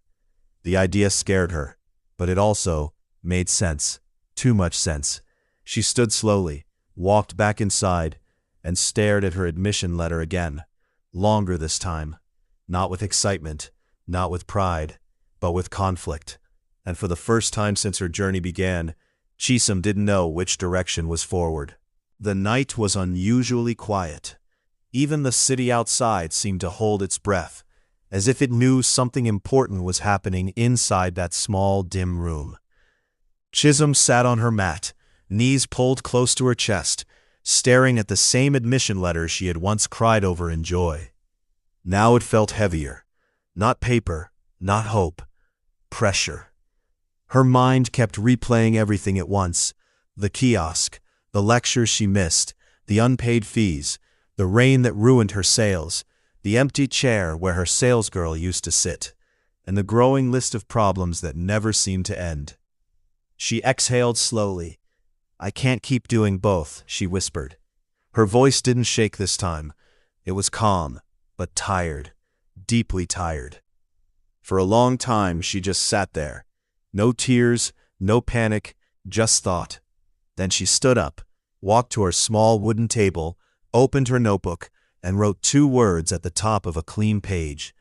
A: The idea scared her, but it also made sense, too much sense. She stood slowly, walked back inside, and stared at her admission letter again, longer this time. Not with excitement, not with pride, but with conflict. And for the first time since her journey began, Chisholm didn't know which direction was forward. The night was unusually quiet. Even the city outside seemed to hold its breath, as if it knew something important was happening inside that small, dim room. Chisholm sat on her mat, knees pulled close to her chest, staring at the same admission letter she had once cried over in joy. Now it felt heavier, Not paper, not hope. Pressure. Her mind kept replaying everything at once. The kiosk, the lectures she missed, the unpaid fees, the rain that ruined her sales, the empty chair where her salesgirl used to sit, and the growing list of problems that never seemed to end. She exhaled slowly. "I can't keep doing both," she whispered. Her voice didn't shake this time. It was calm, but tired, deeply tired. For a long time, she just sat there. No tears, no panic, just thought. Then she stood up, walked to her small wooden table, opened her notebook, and wrote 2 words at the top of a clean page: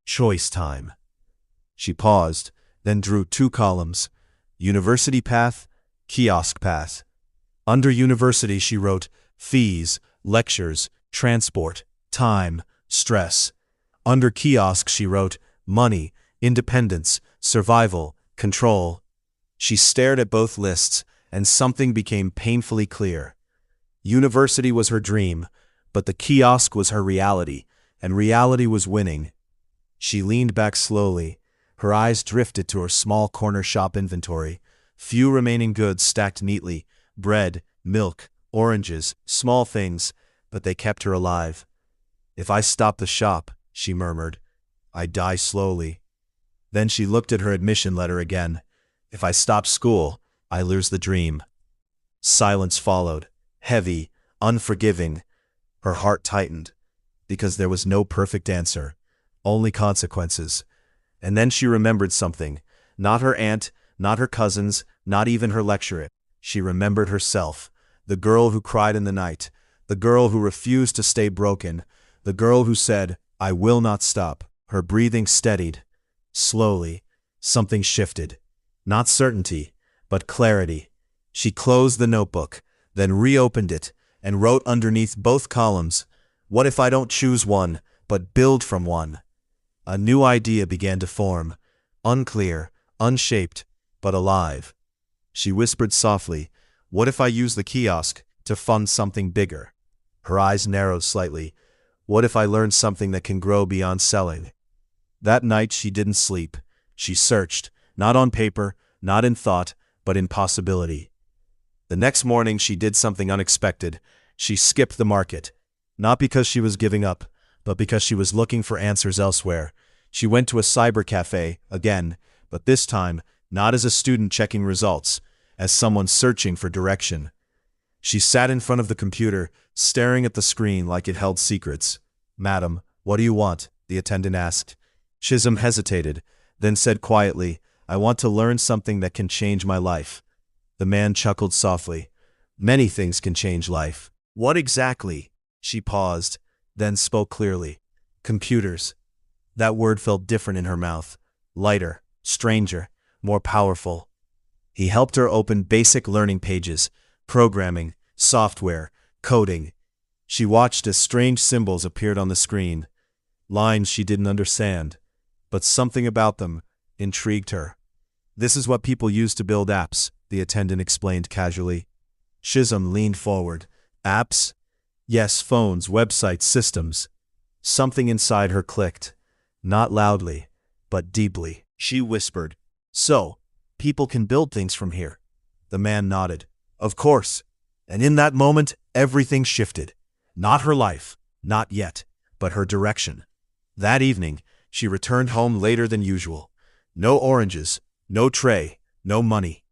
A: choice time. She paused, then drew 2 columns: university path, kiosk path. Under university, she wrote fees, lectures, transport, time, stress. Under kiosk, she wrote money, independence, survival, control. She stared at both lists, and something became painfully clear. University was her dream, but the kiosk was her reality, and reality was winning. She leaned back slowly. Her eyes drifted to her small corner shop inventory. Few remaining goods stacked neatly: bread, milk, oranges, small things, but they kept her alive. "If I stop the shop," she murmured, "I die slowly." Then she looked at her admission letter again. "If I stop school, I lose the dream." Silence followed, heavy, unforgiving. Her heart tightened, because there was no perfect answer, only consequences. And then she remembered something. Not her aunt, not her cousins, not even her lecturate. She remembered herself, the girl who cried in the night, the girl who refused to stay broken, the girl who said, "I will not stop." Her breathing steadied. Slowly, something shifted. Not certainty, but clarity. She closed the notebook, then reopened it, and wrote underneath both columns, "What if I don't choose one, but build from one?" A new idea began to form, unclear, unshaped, but alive. She whispered softly, "What if I use the kiosk to fund something bigger?" Her eyes narrowed slightly. "What if I learn something that can grow beyond selling?" That night she didn't sleep. She searched, not on paper, not in thought, but in possibility. The next morning she did something unexpected. She skipped the market. Not because she was giving up, but because she was looking for answers elsewhere. She went to a cyber cafe, again, but this time, not as a student checking results, as someone searching for direction. She sat in front of the computer, staring at the screen like it held secrets. "Madam, what do you want?" the attendant asked. Chisholm hesitated, then said quietly, "I want to learn something that can change my life." The man chuckled softly. "Many things can change life." "What exactly?" She paused, then spoke clearly. "Computers." That word felt different in her mouth. Lighter, stranger, more powerful. He helped her open basic learning pages, programming, software, coding. She watched as strange symbols appeared on the screen. Lines she didn't understand, but something about them intrigued her. "This is what people use to build apps," the attendant explained casually. Chisholm leaned forward. "Apps?" "Yes, phones, websites, systems." Something inside her clicked. Not loudly, but deeply. She whispered, "So, people can build things from here?" The man nodded. "Of course." And in that moment, everything shifted. Not her life, not yet, but her direction. That evening, she returned home later than usual. No oranges, no tray, no money.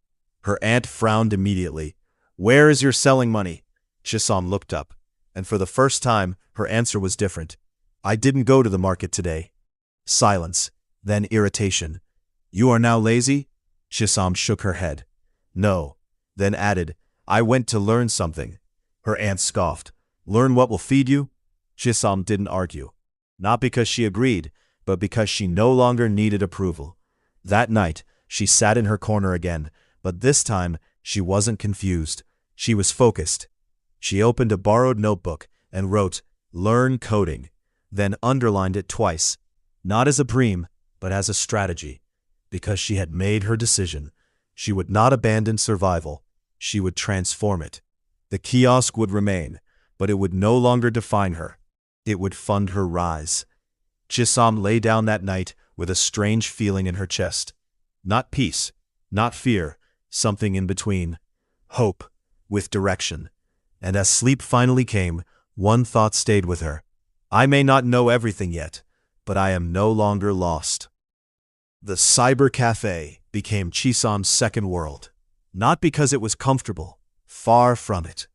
A: Her aunt frowned immediately. "Where is your selling money?" Chisholm looked up, and for the first time, her answer was different. "I didn't go to the market today." Silence, then irritation. "You are now lazy?" Chisholm shook her head. "No," then added, "I went to learn something." Her aunt scoffed. "Learn what will feed you?" Chisholm didn't argue. Not because she agreed, but because she no longer needed approval. That night, she sat in her corner again, but this time, she wasn't confused. She was focused. She opened a borrowed notebook and wrote, "Learn coding," then underlined it twice. Not as a dream, but as a strategy. Because she had made her decision. She would not abandon survival. She would transform it. The kiosk would remain, but it would no longer define her. It would fund her rise. Chisom lay down that night with a strange feeling in her chest. Not peace, not fear, something in between. Hope, with direction. And as sleep finally came, one thought stayed with her. I may not know everything yet, but I am no longer lost. The cyber cafe became Chisom's second world. Not because it was comfortable, far from it.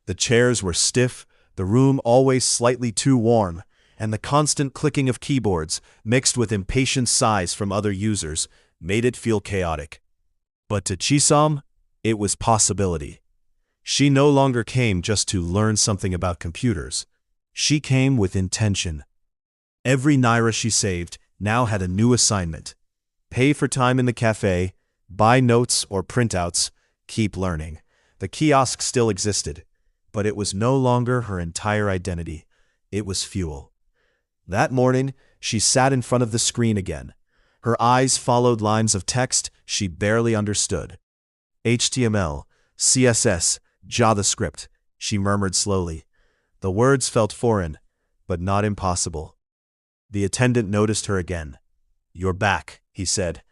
A: The chairs were stiff, the room always slightly too warm, and the constant clicking of keyboards, mixed with impatient sighs from other users, made it feel chaotic. But to Chisom, it was possibility. She no longer came just to learn something about computers. She came with intention. Every naira she saved now had a new assignment. Pay for time in the cafe, buy notes or printouts, keep learning. The kiosk still existed, but it was no longer her entire identity. It was fuel. That morning, she sat in front of the screen again. Her eyes followed lines of text she barely understood. HTML, CSS, JavaScript, she murmured slowly. The words felt foreign, but not impossible. The attendant noticed her again. You're back, he said.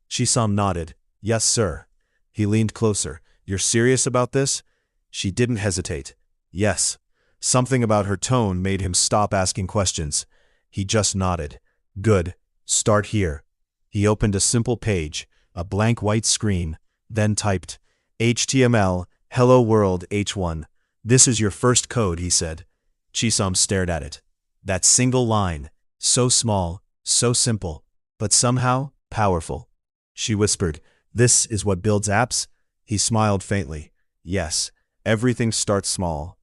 A: Chisom nodded. Yes, sir. He leaned closer. You're serious about this? She didn't hesitate. Yes. Something about her tone made him stop asking questions. He just nodded. Good. Start here. He opened a simple page, a blank white screen, then typed, HTML, Hello World H1. This is your first code, he said. Chisom stared at it. That single line, so small, so simple, but somehow powerful. She whispered, This is what builds apps? He smiled faintly. Yes, everything starts small.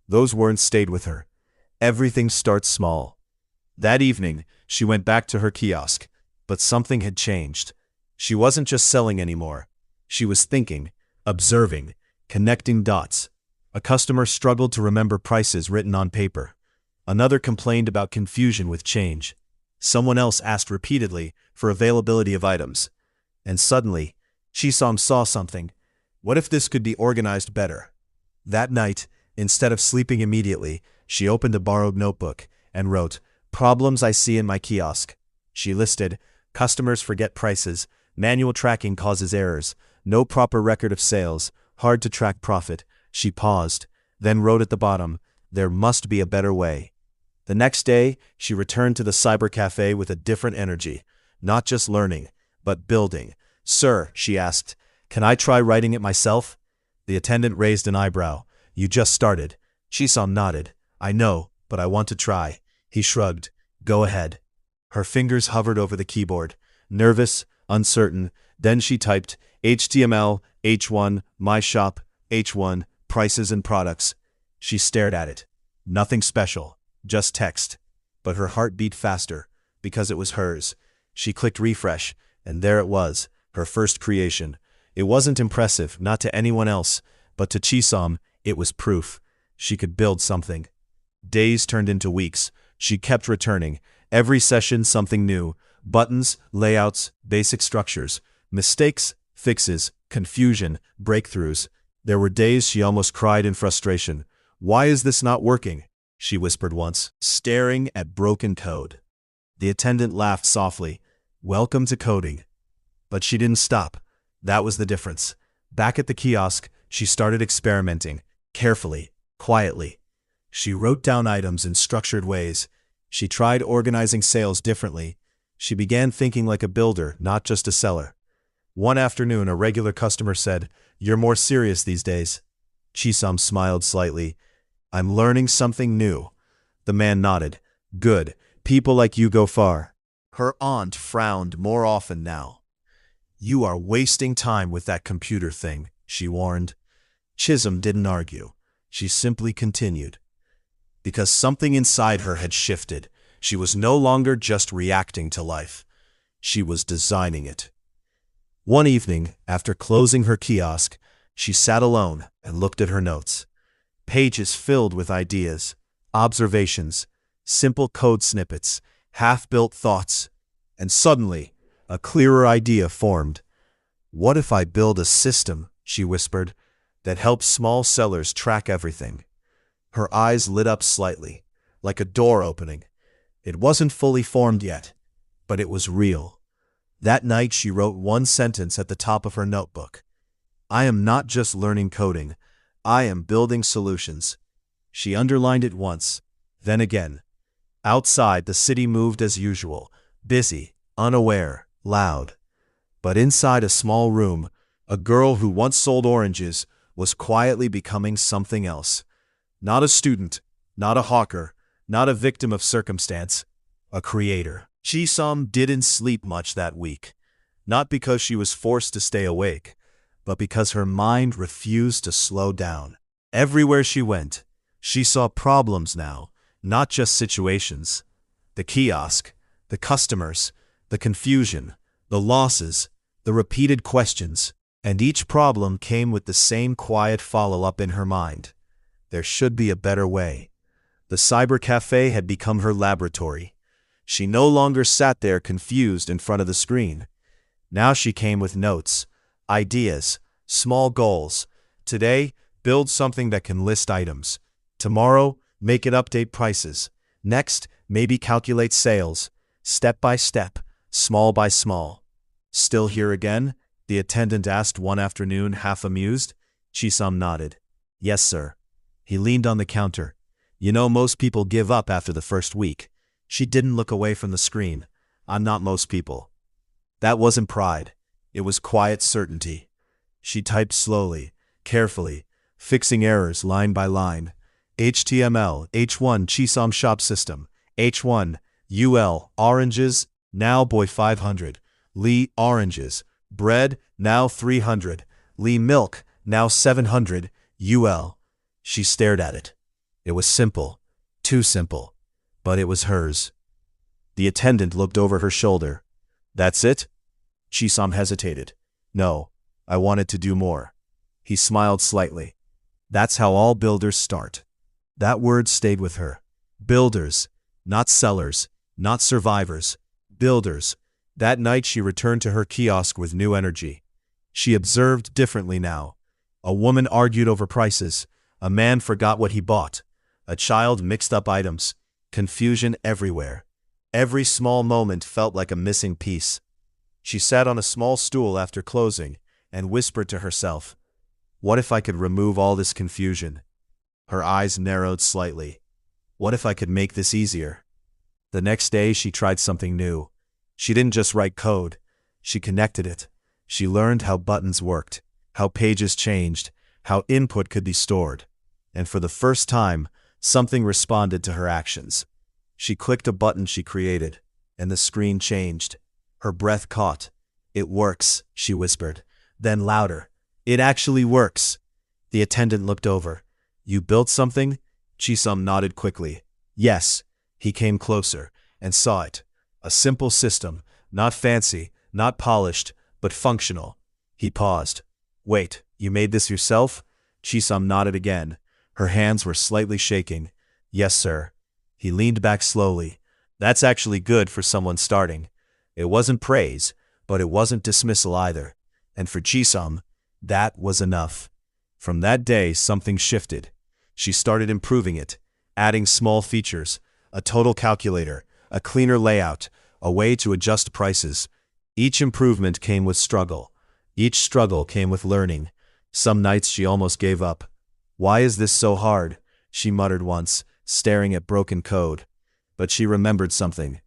A: Those words stayed with her. Everything starts small. That evening, she went back to her kiosk, but something had changed. She wasn't just selling anymore. She was thinking, observing, connecting dots. A customer struggled to remember prices written on paper. Another complained about confusion with change. Someone else asked repeatedly for availability of items. And suddenly, Chisom saw something. What if this could be organized better? That night, instead of sleeping immediately, she opened a borrowed notebook and wrote, Problems I see in my kiosk. She listed, customers forget prices, manual tracking causes errors, no proper record of sales, hard to track profit. She paused, then wrote at the bottom, there must be a better way. The next day, she returned to the cyber cafe with a different energy, not just learning, but building. Sir, she asked, can I try writing it myself? The attendant raised an eyebrow. You just started. Chisom nodded. I know, but I want to try. He shrugged. Go ahead. Her fingers hovered over the keyboard, nervous, uncertain. Then she typed, HTML, H1, my shop, H1, prices and products. She stared at it. Nothing special, just text. But her heart beat faster, because it was hers. She clicked refresh, and there it was, her first creation. It wasn't impressive, not to anyone else, but to Chisom, it was proof. She could build something. Days turned into weeks. She kept returning. Every session something new. Buttons, layouts, basic structures. Mistakes, fixes, confusion, breakthroughs. There were days she almost cried in frustration. Why is this not working? She whispered once, staring at broken code. The attendant laughed softly. Welcome to coding. But she didn't stop. That was the difference. Back at the kiosk, she started experimenting, carefully, quietly. She wrote down items in structured ways. She tried organizing sales differently. She began thinking like a builder, not just a seller. One afternoon, a regular customer said, You're more serious these days. Chisom smiled slightly. I'm learning something new. The man nodded. Good. People like you go far. Her aunt frowned more often now. You are wasting time with that computer thing, she warned. Chisom didn't argue. She simply continued. Because something inside her had shifted. She was no longer just reacting to life. She was designing it. One evening, after closing her kiosk, she sat alone and looked at her notes. Pages filled with ideas, observations, simple code snippets, half-built thoughts, and suddenly, a clearer idea formed. What if I build a system, she whispered, that helps small sellers track everything? Her eyes lit up slightly, like a door opening. It wasn't fully formed yet, but it was real. That night she wrote one sentence at the top of her notebook. I am not just learning coding, I am building solutions. She underlined it once, then again. Outside, the city moved as usual, busy, unaware, loud. But inside a small room, a girl who once sold oranges was quietly becoming something else. Not a student, not a hawker, not a victim of circumstance, a creator. Chisom didn't sleep much that week, not because she was forced to stay awake, but because her mind refused to slow down. Everywhere she went, she saw problems now, not just situations. The kiosk, the customers, the confusion, the losses, the repeated questions, and each problem came with the same quiet follow-up in her mind. There should be a better way. The cyber cafe had become her laboratory. She no longer sat there confused in front of the screen. Now she came with notes, ideas, small goals. Today, build something that can list items. Tomorrow, make it update prices. Next, maybe calculate sales. Step by step, small by small. Still here again? The attendant asked one afternoon, half amused. Chisom nodded. Yes, sir. He leaned on the counter. You know, most people give up after the first week. She didn't look away from the screen. I'm not most people. That wasn't pride. It was quiet certainty. She typed slowly, carefully, fixing errors line by line. HTML, H1 Chisom shop system, H1, UL, oranges, now boy 500, Lee oranges, bread, now 300, Lee milk, now 700, UL. She stared at it. It was simple, too simple, but it was hers. The attendant looked over her shoulder. That's it? Chisom hesitated. No, I wanted to do more. He smiled slightly. That's how all builders start. That word stayed with her. Builders, not sellers, not survivors. Builders. That night she returned to her kiosk with new energy. She observed differently now. A woman argued over prices. A man forgot what he bought. A child mixed up items. Confusion everywhere. Every small moment felt like a missing piece. She sat on a small stool after closing and whispered to herself, what if I could remove all this confusion? Her eyes narrowed slightly. What if I could make this easier? The next day she tried something new. She didn't just write code. She connected it. She learned how buttons worked, how pages changed, how input could be stored. And for the first time, something responded to her actions. She clicked a button she created, and the screen changed. Her breath caught. It works, she whispered. Then louder. It actually works. The attendant looked over. You built something? Chisom nodded quickly. Yes. He came closer and saw it. A simple system, not fancy, not polished, but functional. He paused. Wait, you made this yourself? Chisom nodded again. Her hands were slightly shaking. Yes, sir. He leaned back slowly. That's actually good for someone starting. It wasn't praise, but it wasn't dismissal either. And for Chisom, that was enough. From that day, something shifted. She started improving it, adding small features, a total calculator, a cleaner layout, a way to adjust prices. Each improvement came with struggle. Each struggle came with learning. Some nights she almost gave up. Why is this so hard? She muttered once, staring at broken code. But she remembered something.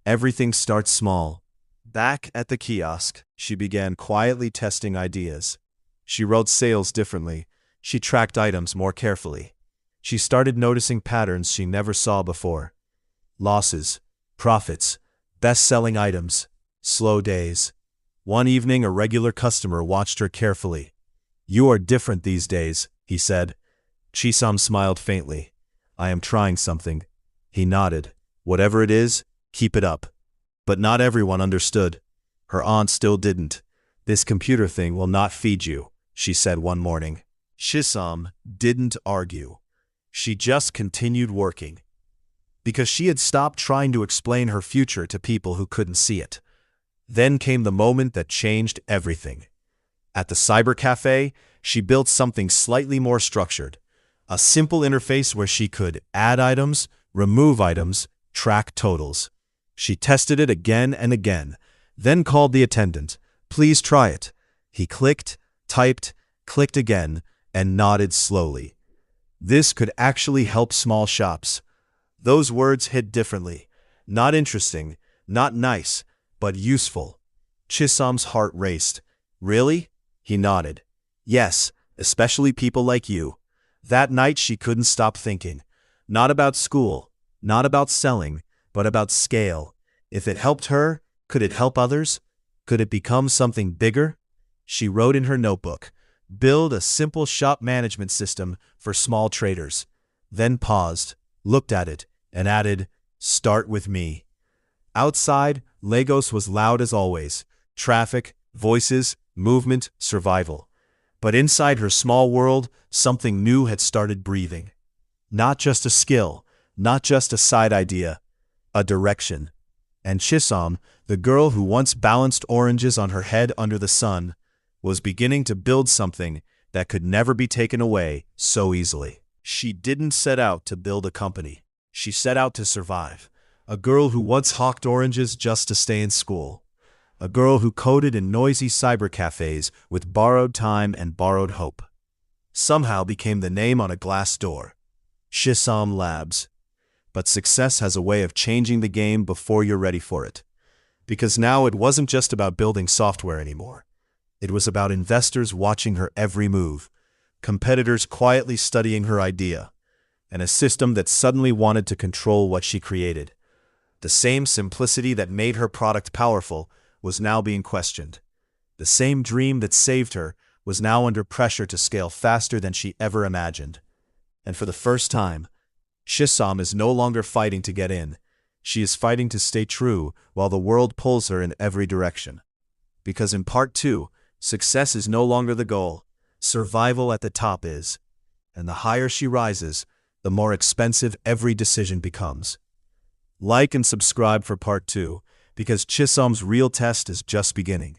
A: Everything starts small. Back at the kiosk, she began quietly testing ideas. She wrote sales differently. She tracked items more carefully. She started noticing patterns she never saw before. Losses, profits, best-selling items, slow days. One evening, a regular customer watched her carefully. You are different these days, he said. Chisom smiled faintly. I am trying something. He nodded. Whatever it is, keep it up. But not everyone understood. Her aunt still didn't. This computer thing will not feed you, she said one morning. Chisom didn't argue. She just continued working. Because she had stopped trying to explain her future to people who couldn't see it. Then came the moment that changed everything. At the cyber cafe, she built something slightly more structured. A simple interface where she could add items, remove items, track totals. She tested it again and again, then called the attendant. "Please try it." He clicked, typed, clicked again, and nodded slowly. This could actually help small shops. Those words hit differently. Not interesting, not nice, but useful. Chisam's heart raced. "Really?" He nodded. "Yes, especially people like you." That night she couldn't stop thinking. Not about school, not about selling, but about scale. If it helped her, could it help others? Could it become something bigger? She wrote in her notebook, "Build a simple shop management system for small traders." Then paused, looked at it, and added, "Start with me." Outside, Lagos was loud as always. Traffic, voices, movement, survival. But inside her small world, something new had started breathing. Not just a skill, not just a side idea, a direction. And Chisam, the girl who once balanced oranges on her head under the sun, was beginning to build something that could never be taken away so easily. She didn't set out to build a company. She set out to survive. A girl who once hawked oranges just to stay in school. A girl who coded in noisy cyber cafes with borrowed time and borrowed hope. Somehow became the name on a glass door. Chisam Labs. But success has a way of changing the game before you're ready for it. Because now it wasn't just about building software anymore. It was about investors watching her every move, competitors quietly studying her idea, and a system that suddenly wanted to control what she created. The same simplicity that made her product powerful was now being questioned. The same dream that saved her was now under pressure to scale faster than she ever imagined. And for the first time, Chisam is no longer fighting to get in. She is fighting to stay true while the world pulls her in every direction. Because in part 2, success is no longer the goal. Survival at the top is. And the higher she rises, the more expensive every decision becomes. Like and subscribe for part 2, because Chisam's real test is just beginning.